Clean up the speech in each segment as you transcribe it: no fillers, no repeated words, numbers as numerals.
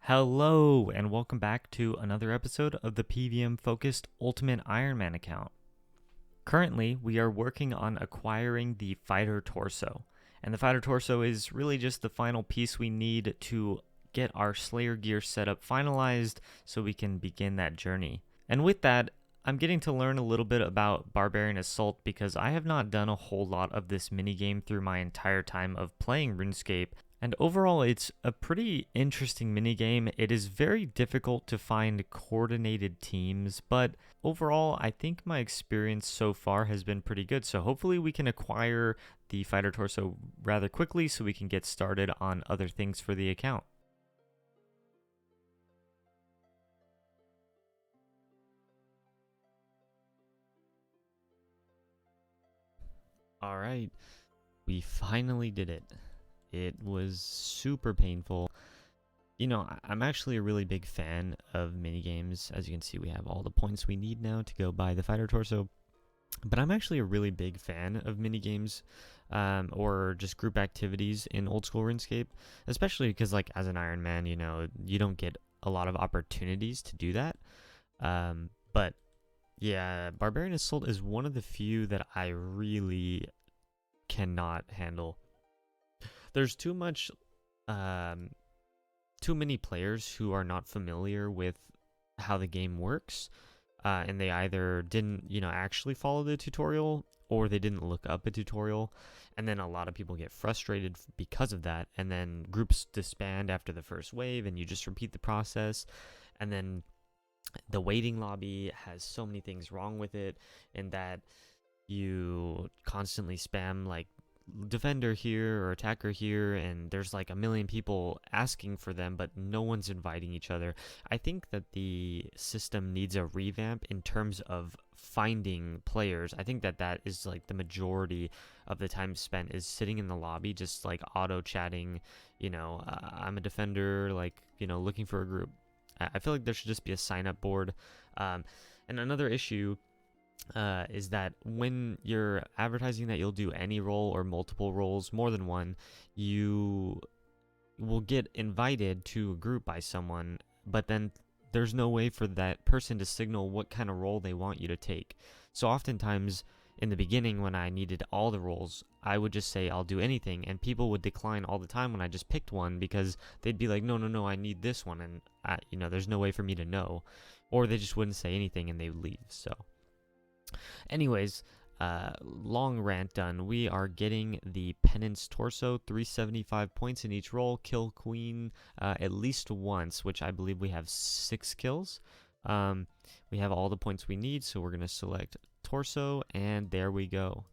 Hello, and welcome back to another episode of the PVM-focused Ultimate Ironman account. Currently, we are working on acquiring the Fighter Torso, and the Fighter Torso is really just the final piece we need to get our Slayer gear setup finalized so we can begin that journey. And with that, I'm getting to learn a little bit about Barbarian Assault because I have not done a whole lot of this minigame through my entire time of playing RuneScape. And overall, it's a pretty interesting minigame. It is very difficult to find coordinated teams, but overall, I think my experience so far has been pretty good. So hopefully we can acquire the Fighter Torso rather quickly so we can get started on other things for the account. All right, we finally did it. It was super painful. You know, I'm actually a really big fan of minigames. As you can see, we have all the points we need now to go buy the Fighter Torso. But I'm actually a really big fan of minigames or just group activities in Oldschool Runescape, especially because, like, as an Ironman, you know, you don't get a lot of opportunities to do that. But yeah, Barbarian Assault is one of the few that I really cannot handle. There's too many players who are not familiar with how the game works, and they either didn't, actually follow the tutorial, or they didn't look up a tutorial, and then a lot of people get frustrated because of that, and then groups disband after the first wave, and you just repeat the process, and then the waiting lobby has so many things wrong with it, in that you constantly spam like defender here or attacker here, and there's like a million people asking for them, but no one's inviting each other. I think that the system needs a revamp in terms of finding players. I think that is like the majority of the time spent is sitting in the lobby just like auto chatting, I'm a defender, like, looking for a group. I feel like there should just be a sign up board. And another issue is that when you're advertising that you'll do any role or multiple roles, more than one, you will get invited to a group by someone, but then there's no way for that person to signal what kind of role they want you to take. So oftentimes in the beginning, when I needed all the roles, I would just say I'll do anything, and people would decline all the time when I just picked one, because they'd be like, no, I need this one, and there's no way for me to know, or they just wouldn't say anything and they would leave. So anyways, long rant done. We are getting the Penance Torso, 375 points in each role, kill Queen at least once, which I believe we have 6 kills. We have all the points we need, so we're going to select Torso, and there we go.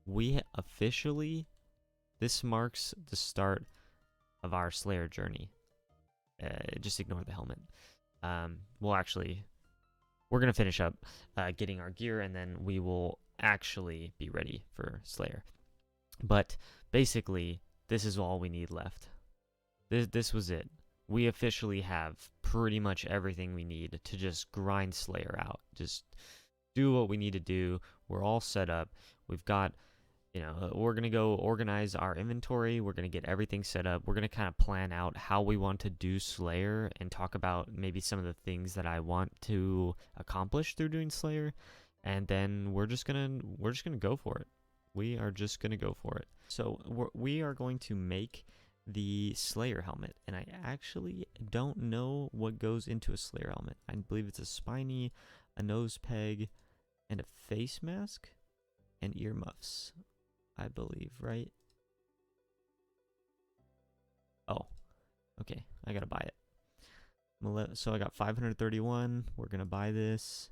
We officially, this marks the start of our Slayer journey. Just ignore the helmet. We're going to finish up getting our gear, and then we will actually be ready for Slayer. But basically, this is all we need left. This was it. We officially have pretty much everything we need to just grind Slayer out. Just do what we need to do. We're all set up. We've got, we're going to go organize our inventory. We're going to get everything set up. We're going to kind of plan out how we want to do Slayer and talk about maybe some of the things that I want to accomplish through doing Slayer. And then we're just going to go for it. We are just going to go for it. So we are going to make the Slayer helmet, and I actually don't know what goes into a Slayer helmet. I believe it's a spiny, a nose peg, and a face mask, and earmuffs, I believe, right? Oh, okay, I gotta buy it. So I got 531. We're gonna buy this.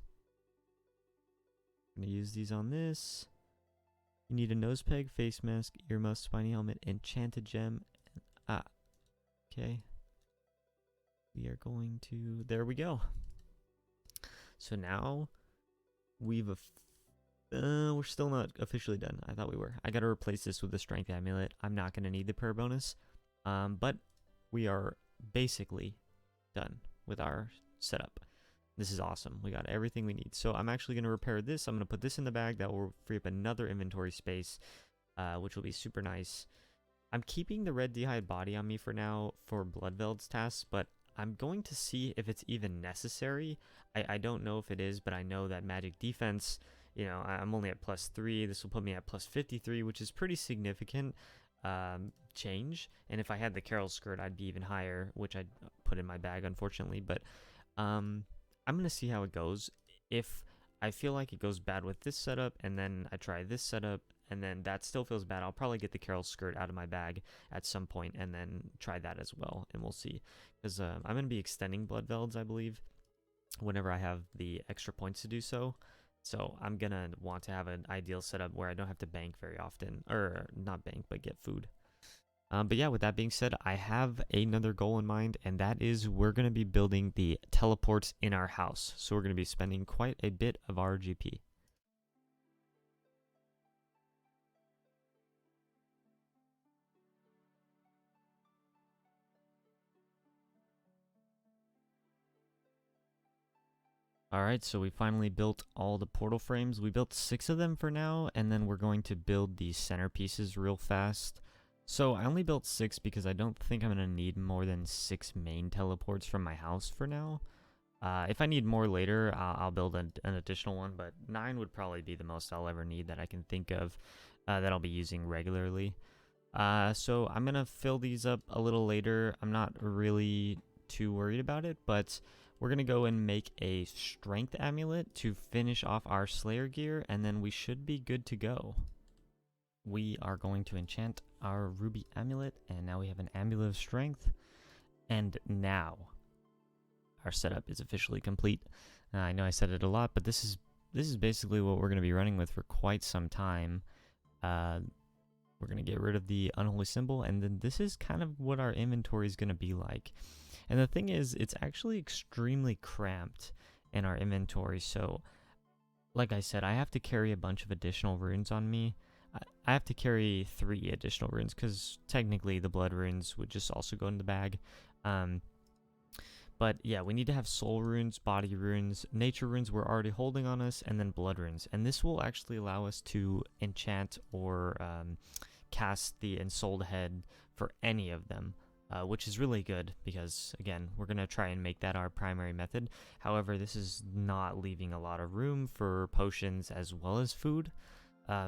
I'm gonna use these on this. You need a nose peg, face mask, earmuffs, spiny helmet, enchanted gem. Okay. We are going to, there we go. So now we're still not officially done. I thought we were. I got to replace this with the strength amulet. I'm not going to need the prayer bonus. But we are basically done with our setup. This is awesome. We got everything we need. So I'm actually going to repair this. I'm going to put this in the bag. That will free up another inventory space, which will be super nice. I'm keeping the red d'hide body on me for now for Bloodveld's tasks, but I'm going to see if it's even necessary. I don't know if it is, but I know that magic defense, I'm only at +3. This will put me at +53, which is pretty significant change. And if I had the Carol skirt, I'd be even higher, which I'd put in my bag, unfortunately. But I'm going to see how it goes. If I feel like it goes bad with this setup, and then I try this setup, and then that still feels bad, I'll probably get the Carol skirt out of my bag at some point and then try that as well, and we'll see. Because I'm going to be extending Blood Velds, I believe, whenever I have the extra points to do so. So I'm going to want to have an ideal setup where I don't have to bank very often, or not bank, but get food. But yeah, with that being said, I have another goal in mind, and that is we're going to be building the teleports in our house. So we're going to be spending quite a bit of our GP. Alright, so we finally built all the portal frames. We built 6 of them for now, and then we're going to build the centerpieces real fast. So I only built 6 because I don't think I'm going to need more than 6 main teleports from my house for now. If I need more later, I'll build an additional one, but 9 would probably be the most I'll ever need that I can think of that I'll be using regularly. So I'm going to fill these up a little later. I'm not really too worried about it, but we're going to go and make a strength amulet to finish off our Slayer gear, and then we should be good to go. We are going to enchant our ruby amulet, and now we have an amulet of strength. And now our setup is officially complete. I know I said it a lot, but this is basically what we're going to be running with for quite some time. We're going to get rid of the unholy symbol, and then this is kind of what our inventory is going to be like. And the thing is, it's actually extremely cramped in our inventory. So, like I said, I have to carry a bunch of additional runes on me. I have to carry 3 additional runes because technically the blood runes would just also go in the bag. But yeah, we need to have soul runes, body runes, nature runes we're already holding on us, and then blood runes. And this will actually allow us to enchant or cast the ensouled head for any of them. Which is really good because, again, we're going to try and make that our primary method. However, this is not leaving a lot of room for potions as well as food.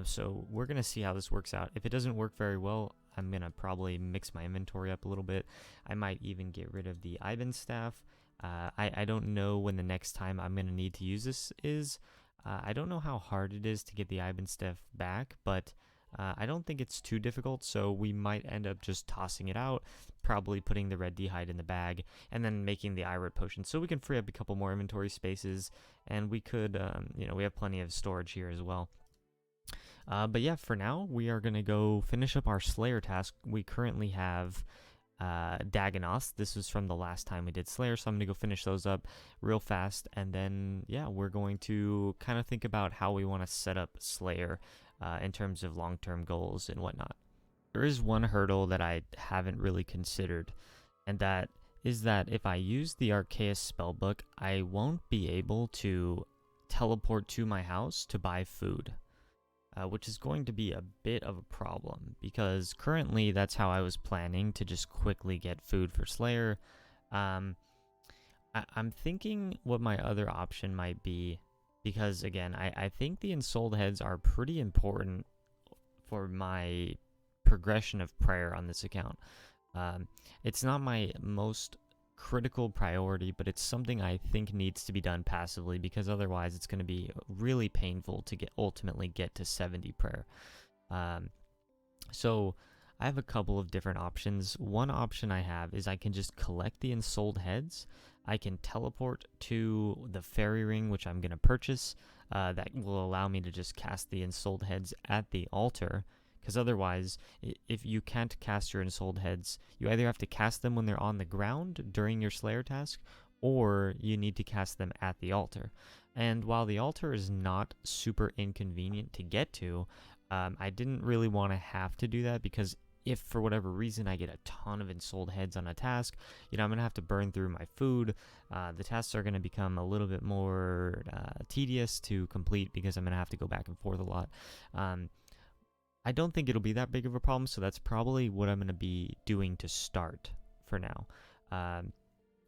So we're going to see how this works out. If it doesn't work very well, I'm going to probably mix my inventory up a little bit. I might even get rid of the Ivan staff. I don't know when the next time I'm going to need to use this is. I don't know how hard it is to get the Ivan staff back, but I don't think it's too difficult, so we might end up just tossing it out, probably putting the red d'hide in the bag, and then making the Irate potion, so we can free up a couple more inventory spaces, and we could, we have plenty of storage here as well. But yeah, for now, we are going to go finish up our Slayer task. We currently have Dagonoth. This was from the last time we did Slayer, so I'm going to go finish those up real fast, and then, yeah, we're going to kind of think about how we want to set up Slayer in terms of long-term goals and whatnot. There is one hurdle that I haven't really considered, and that is that if I use the Arceus spellbook, I won't be able to teleport to my house to buy food, which is going to be a bit of a problem, because currently that's how I was planning to just quickly get food for Slayer. I'm thinking what my other option might be, because again, I think the ensouled heads are pretty important for my progression of prayer on this account. It's not my most critical priority, but it's something I think needs to be done passively, because otherwise it's going to be really painful to ultimately get to 70 prayer. So I have a couple of different options. One option I have is I can just collect the ensouled heads. I can teleport to the fairy ring, which I'm going to purchase. That will allow me to just cast the ensouled heads at the altar, because otherwise, if you can't cast your ensouled heads, you either have to cast them when they're on the ground during your Slayer task, or you need to cast them at the altar. And while the altar is not super inconvenient to get to, I didn't really want to have to do that, because if for whatever reason I get a ton of ensouled heads on a task, I'm going to have to burn through my food. The tasks are going to become a little bit more tedious to complete, because I'm going to have to go back and forth a lot. I don't think it'll be that big of a problem, so that's probably what I'm going to be doing to start for now.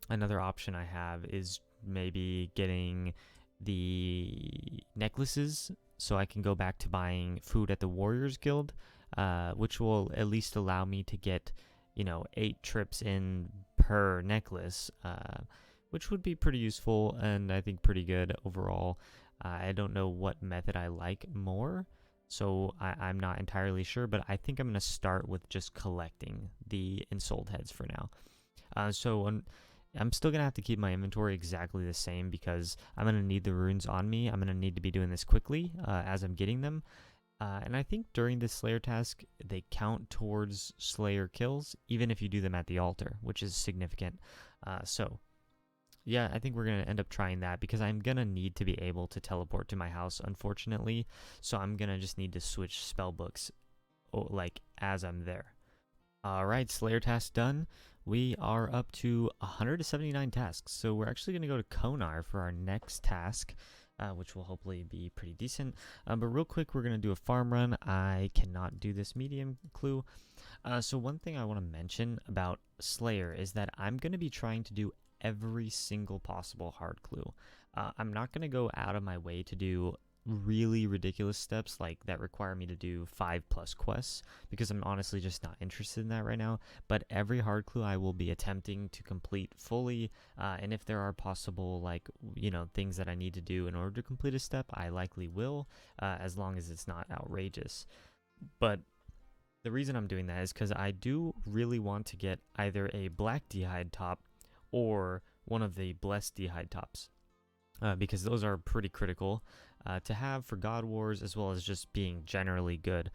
Another option I have is maybe getting the necklaces so I can go back to buying food at the Warriors Guild, which will at least allow me to get, 8 trips in per necklace, which would be pretty useful and I think pretty good overall. I don't know what method I like more, so I'm not entirely sure, but I think I'm going to start with just collecting the ensouled heads for now. I'm still going to have to keep my inventory exactly the same because I'm going to need the runes on me. I'm going to need to be doing this quickly as I'm getting them. And I think during this Slayer task, they count towards Slayer kills, even if you do them at the altar, which is significant. Yeah, I think we're going to end up trying that because I'm going to need to be able to teleport to my house, unfortunately. So I'm going to just need to switch spell books like as I'm there. All right, Slayer task done. We are up to 179 tasks. So we're actually going to go to Konar for our next task, which will hopefully be pretty decent. But real quick, we're going to do a farm run. I cannot do this medium clue. So one thing I want to mention about Slayer is that I'm going to be trying to do every single possible hard clue. I'm not going to go out of my way to do really ridiculous steps like that require me to do 5+ quests because I'm honestly just not interested in that right now. But every hard clue I will be attempting to complete fully, and if there are possible things that I need to do in order to complete a step, I likely will, as long as it's not outrageous. But the reason I'm doing that is because I do really want to get either a black d'hide top or one of the blessed d'hide tops, because those are pretty critical to have for God Wars, as well as just being generally good.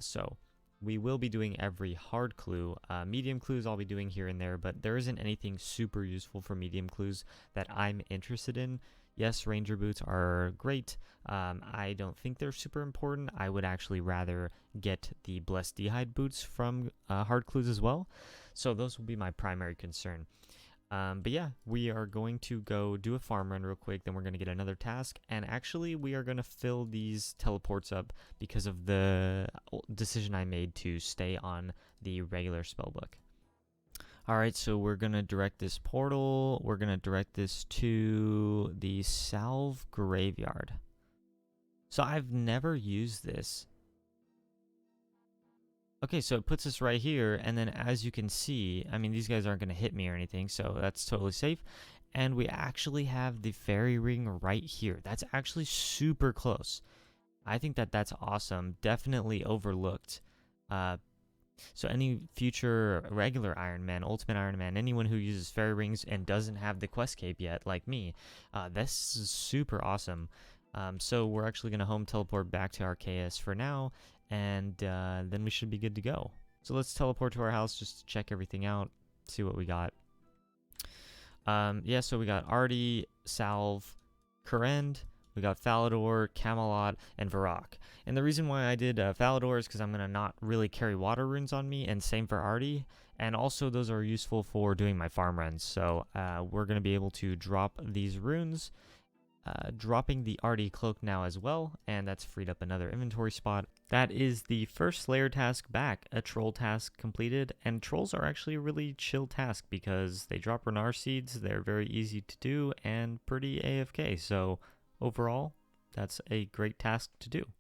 So we will be doing every hard clue. Medium clues I'll be doing here and there, but there isn't anything super useful for medium clues that I'm interested in. Yes, ranger boots are great. I don't think they're super important. I would actually rather get the blessed d'hide boots from hard clues as well. So those will be my primary concern. But yeah, we are going to go do a farm run real quick, then we're going to get another task, and actually we are going to fill these teleports up because of the decision I made to stay on the regular spellbook. Alright, so we're going to direct this portal, we're going to direct this to the Salve Graveyard. So I've never used this. Okay, so it puts us right here, and then as you can see, I mean, these guys aren't going to hit me or anything, so that's totally safe. And we actually have the fairy ring right here. That's actually super close. I think that that's awesome. Definitely overlooked. So any future regular Ironman, Ultimate Ironman, anyone who uses fairy rings and doesn't have the quest cape yet, like me, this is super awesome. So we're actually going to home teleport back to Arceus for now, and then we should be good to go. So let's teleport to our house just to check everything out, see what we got. Yeah, so we got Artie, Salve, Kurend, we got Falador, Camelot, and Varrock. And the reason why I did Falador is because I'm going to not really carry water runes on me, and same for Artie. And also those are useful for doing my farm runs. So we're going to be able to drop these runes. Dropping the Artie cloak now as well, and that's freed up another inventory spot. That is the first Slayer task back, a troll task completed, and trolls are actually a really chill task because they drop Renar seeds, they're very easy to do, and pretty AFK, so overall, that's a great task to do.